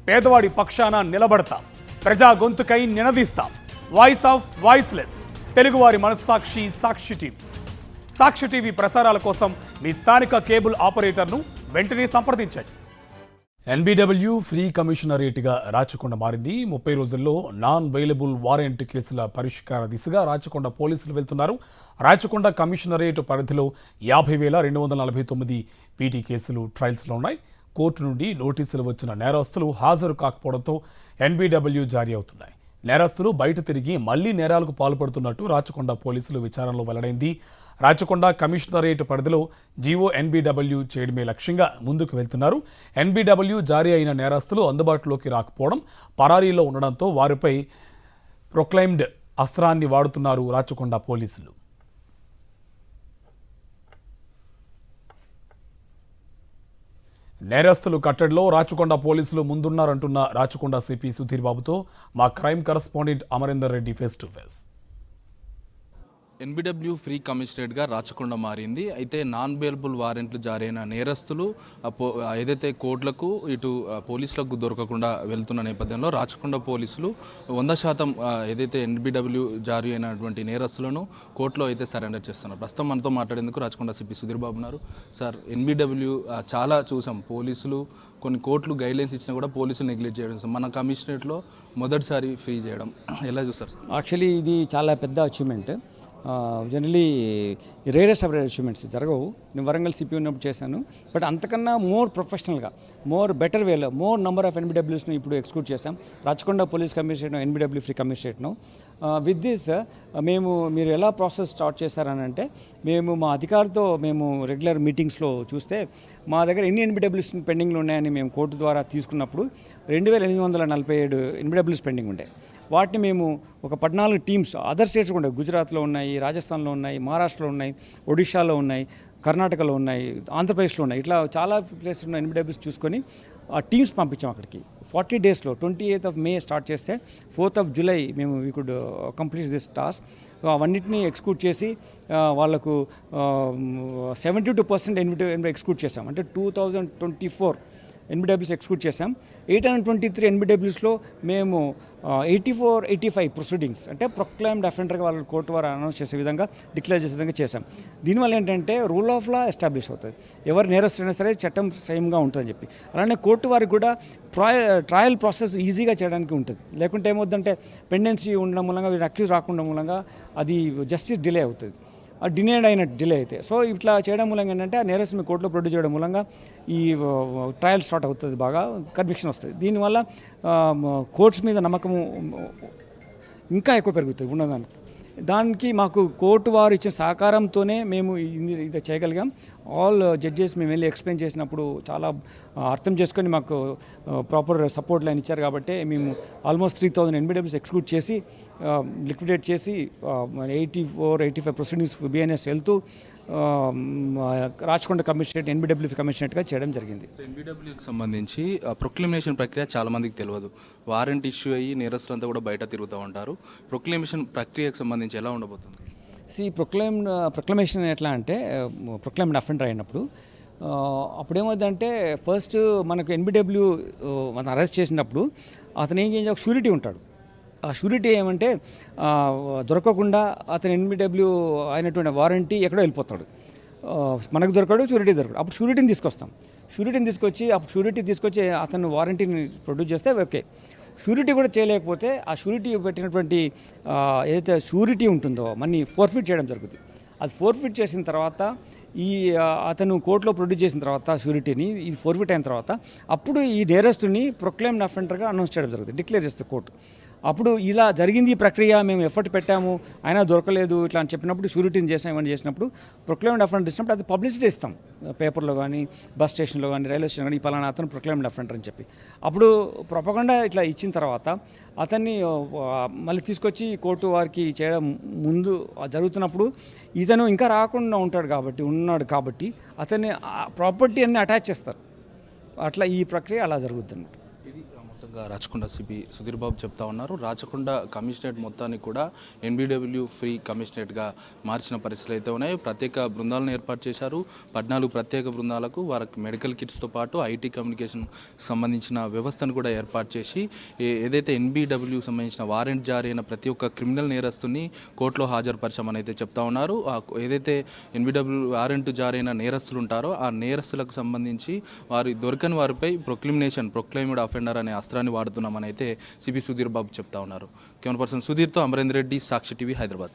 పేదవాడి పక్షాన నిలబడతాం, ప్రజా గొంతుకై నినదిస్తాం. వాయిస్ ఆఫ్ వాయిస్లెస్, తెలుగువారి మనస్సాక్షి సాక్షి టీవీ. సాక్షి టీవీ ప్రసారాల కోసం మీ స్థానిక కేబుల్ ఆపరేటర్ను వెంటనే సంప్రదించండి. ఎన్బిడబ్ల్యూ ఫ్రీ కమిషనరేట్గా రాచకొండ మారింది. 30 రోజుల్లో నాన్ అవైలబుల్ వారెంట్ కేసుల పరిష్కార దిశగా రాచకొండ పోలీసులు వెళ్తున్నారు. రాచకొండ కమిషనరేట్ పరిధిలో 50,249 పీటీ కేసులు ట్రయల్స్లో ఉన్నాయి. కోర్టు నుండి నోటీసులు వచ్చిన నేరస్తులు హాజరు కాకపోవడంతో ఎన్బిడబ్ల్యూ జారీ అవుతున్నాయి. నేరస్తులు బయట తిరిగి మళ్లీ నేరాలకు పాల్పడుతున్నట్టు రాచకొండ పోలీసులు విచారణలో వెల్లడైంది. రాచకొండ కమిషనరేట్ పరిధిలో జీవో ఎన్బిడబ్ల్యూ చేయడమే లక్ష్యంగా ముందుకు వెళ్తున్నారు. ఎన్బిడబ్ల్యూ జారీ అయిన నేరస్తులు అందుబాటులోకి రాకపోవడం, పరారీలో ఉండడంతో వారిపై ప్రొక్లైమ్డ్ అస్త్రాన్ని వాడుతున్నారు రాచకొండ పోలీసులు. నేరస్తులు కట్టడిలో రాచకొండ పోలీసులు ముందున్నారంటున్న రాచకొండ సిపి సుధీర్ బాబుతో మా crime correspondent Amarender Reddy face to face. NBW free కమిషనరేట్గా రాచకొండ మారింది. అయితే నాన్ బెయిలబుల్ వారెంట్లు జారీ అయిన నేరస్తులు ఏదైతే కోర్టులకు ఇటు పోలీసులకు దొరకకుండా వెళ్తున్న నేపథ్యంలో రాచకొండ పోలీసులు 100% ఏదైతే ఎన్బిడబ్ల్యూ జారీ అయినటువంటి నేరస్తులను కోర్టులో అయితే సరెండర్ చేస్తున్నారు. ప్రస్తుతం మనతో మాట్లాడేందుకు రాచకొండ సిపి సుధీర్ బాబు ఉన్నారు. సార్, ఎన్బిడబ్ల్యూ చాలా చూసాం, పోలీసులు కొన్ని కోర్టులు గైడ్లైన్స్ ఇచ్చినా కూడా పోలీసులు నెగ్లెక్ట్ చేయడం, మన కమిషనరేట్లో మొదటిసారి ఫ్రీ చేయడం ఎలా చూస్తారు? యాక్చువల్లీ ఇది చాలా పెద్ద achievement. Generally rarest of rare achievements జరగవు. నేను వరంగల్ సిపి ఉన్నప్పుడు చేశాను. బట్ అంతకన్నా మోర్ ప్రొఫెషనల్గా, మోర్ బెటర్ వేలో మోర్ నెంబర్ ఆఫ్ ఎన్బిడబ్ల్యూస్ను ఇప్పుడు ఎగ్జిక్యూట్ చేశాం. రాచకొండ పోలీస్ కమిషనరేట్ను ఎన్బిడబ్ల్యూ ఫ్రీ కమిషనరేట్ను విత్ దిస్ మీరు ఎలా ప్రాసెస్ స్టార్ట్ చేశారనంటే, మేము మా అధికారితో మేము రెగ్యులర్ మీటింగ్స్లో చూస్తే మా దగ్గర ఎన్ని ఎన్బిడబ్ల్యూస్ పెండింగ్లు ఉన్నాయని మేము కోర్టు ద్వారా తీసుకున్నప్పుడు 2,847 ఎన్బిడబ్ల్యూస్ పెండింగ్ ఉండే. వాటిని మేము ఒక 14 టీమ్స్ అదర్ స్టేట్స్ కూడా, గుజరాత్లో ఉన్నాయి, రాజస్థాన్లో ఉన్నాయి, మహారాష్ట్రలో ఉన్నాయి, ఒడిషాలో ఉన్నాయి, కర్ణాటకలో ఉన్నాయి, ఆంధ్రప్రదేశ్లో ఉన్నాయి. ఇట్లా చాలా ప్లేసెస్ ఉన్న ఎన్బిడబ్ల్యూస్ చూసుకొని ఆ టీమ్స్ పంపించాం అక్కడికి. 40 డేస్లో 28th మే స్టార్ట్ చేస్తే 4th జూలై మేము we could complete this task. అవన్నిటిని ఎగ్జిక్యూట్ చేసి వాళ్ళకు 72% ఎగ్జిక్యూట్ చేసాం. అంటే 2024 ఎన్బిడబ్ల్యూస్ ఎగ్జిక్యూట్ చేసాం. 823 ఎన్బిడబ్ల్యూస్లో మేము 84-85 ప్రొసీడింగ్స్, అంటే ప్రొక్లైమ్డ్ అఫెండర్గా వాళ్ళు కోర్టు వారు అనౌన్స్ చేసే విధంగా, డిక్లేర్ చేసే విధంగా చేసాం. దీనివల్ల ఏంటంటే రూల్ ఆఫ్ లా ఎస్టాబ్లిష్ అవుతుంది. ఎవరు నేరస్తులైనా సరే చట్టం సేమ్గా ఉంటుందని చెప్పి. అలానే కోర్టు వారికి కూడా ట్రయల్ ప్రాసెస్ ఈజీగా చేయడానికి ఉంటుంది. లేకుంటే ఏమవుతుందంటే పెండెన్సీ ఉండడం మూలంగా, వీరు అక్యూజ్ రాకుండా మూలంగా అది జస్టిస్ డిలే అవుతుంది, డినేడ్ అయిన డిలే అయితే. సో ఇట్లా చేయడం మూలంగా ఏంటంటే ఆ నేరస్తుని కోర్టులో ప్రొడ్యూస్ చేయడం మూలంగా ఈ ట్రయల్ స్టార్ట్ అవుతుంది, బాగా కన్విక్షన్ వస్తుంది. దీనివల్ల కోర్ట్స్ మీద నమ్మకము ఇంకా ఎక్కువ పెరుగుతుంది ఉన్నదానికి. దానికి మాకు కోర్టు వారు ఇచ్చిన సహకారంతోనే మేము ఇది చేయగలిగాం. ఆల్ జడ్జెస్ మేము వెళ్ళి ఎక్స్ప్లెయిన్ చేసినప్పుడు చాలా అర్థం చేసుకొని మాకు ప్రాపర్ సపోర్ట్ లైన్ ఇచ్చారు. కాబట్టి మేము ఆల్మోస్ట్ 3,000 ఎన్బిడబ్ల్యూస్ ఎగ్జిక్యూట్ చేసి లిక్విడేట్ చేసి 84-85 ప్రొసీడింగ్స్ బిఎన్ఎస్ వెళ్తూ రాచకొండ కమిషనరేట్ ఎన్బిడబ్ల్యూ కమిషనరేట్గా చేయడం జరిగింది. ఎన్బిడబ్ల్యూకి సంబంధించి ప్రొక్లమేషన్ ప్రక్రియ చాలామందికి తెలియదు. వారెంట్ ఇష్యూ అయ్యి నేరస్తులంతా కూడా బయట తిరుగుతూ ఉంటారు. ప్రొక్లమేషన్ ప్రక్రియకు సంబంధించి ఎలా ఉండబోతుంది? ప్రొక్లమేషన్ ఎట్లా అంటే, ప్రొక్లైమ్డ్ అఫెండర్ అయినప్పుడు అప్పుడేమవుతుందంటే, ఫస్ట్ మనకు ఎన్బిడబ్ల్యూ మనం అరెస్ట్ చేసినప్పుడు అతను ఏం చేయాలి, ఒక షూరిటీ ఉంటాడు. ఆ షూరిటీ ఏమంటే దొరకకుండా అతను ఎన్బిడబ్ల్యూ అయినటువంటి వారంటీ ఎక్కడో వెళ్ళిపోతాడు. మనకు దొరకడు, షూరిటీ దొరకడు. అప్పుడు షూరిటీని తీసుకొస్తాం. షూరిటీ తీసుకొచ్చి అతను వారంటీని ప్రొడ్యూస్ చేస్తే ఓకే. షూరిటీ కూడా చేయలేకపోతే ఆ షూరిటీ పెట్టినటువంటి ఏదైతే షూరిటీ ఉంటుందో మనీ ఫోర్ఫిట్ చేయడం జరుగుతుంది. అది ఫోర్ఫిట్ చేసిన తర్వాత అతను కోర్టులో ప్రొడ్యూస్ చేసిన తర్వాత షూరిటీని ఇది ఫోర్ఫిట్ అయిన తర్వాత అప్పుడు ఈ నేరస్తుని ప్రొక్లైమ్డ్ అఫెండర్గా అనౌన్స్ చేయడం జరుగుతుంది, డిక్లేర్ చేస్తుంది కోర్టు. అప్పుడు ఇలా జరిగింది ఈ ప్రక్రియ, మేము ఎఫర్ట్ పెట్టాము అయినా దొరకలేదు ఇట్లా అని చెప్పినప్పుడు, షూరిటీని చేసాం ఇవన్నీ చేసినప్పుడు, ప్రొక్లైమ్డ్ అఫెండర్ ఇచ్చినప్పుడు అది పబ్లిసిటీ ఇస్తాం పేపర్లో కానీ, బస్ స్టేషన్లో కానీ, రైల్వే స్టేషన్ కానీ, ఈ పలానా అతను ప్రొక్లైమ్డ్ అఫెండర్ అని చెప్పి. అప్పుడు ప్రొపగండా ఇట్లా ఇచ్చిన తర్వాత అతన్ని మళ్ళీ తీసుకొచ్చి కోర్టు వారికి చేయడం ముందు జరుగుతున్నప్పుడు ఇతను ఇంకా రాకుండా ఉన్నాడు కాబట్టి అతన్ని ప్రాపర్టీ అన్ని అటాచ్ చేస్తారు. అట్లా ఈ ప్రక్రియ అలా జరుగుతుంది. ఇది మొత్తంగా రాచకొండ సిపి సుధీర్ బాబు చెప్తా ఉన్నారు. రాచకొండ కమిషనరేట్ మొత్తాన్ని కూడా ఎన్బిడబ్ల్యూ ఫ్రీ కమిషనరేట్గా మార్చిన పరిస్థితులు అయితే ఉన్నాయి. ప్రత్యేక బృందాలను ఏర్పాటు చేశారు. 14 ప్రత్యేక బృందాలకు వారికి మెడికల్ కిట్స్తో పాటు ఐటీ కమ్యూనికేషన్ సంబంధించిన వ్యవస్థను కూడా ఏర్పాటు చేసి ఏదైతే ఎన్బిడబ్ల్యూ సంబంధించిన వారెంట్ జారీ అయిన ప్రతి ఒక్క క్రిమినల్ నేరస్తుని కోర్టులో హాజరుపరచామని అయితే చెప్తా ఉన్నారు. ఏదైతే ఎన్బిడబ్ల్యూ వారెంట్ జారీ అయిన నేరస్తులు ఉంటారో ఆ నేరస్తులకు సంబంధించి వారి దొరకని వారిపై ప్రొక్లైమ్డ్ అఫెండర్ అనే అస్త్రాన్ని వాడుతున్నామని అయితే సిపి సుధీర్ బాబు చెప్తా ఉన్నారు. కెమెరా పర్సన్ సుధీర్తో అమరేందర్ రెడ్డి, సాక్షి టీవీ, హైదరాబాద్.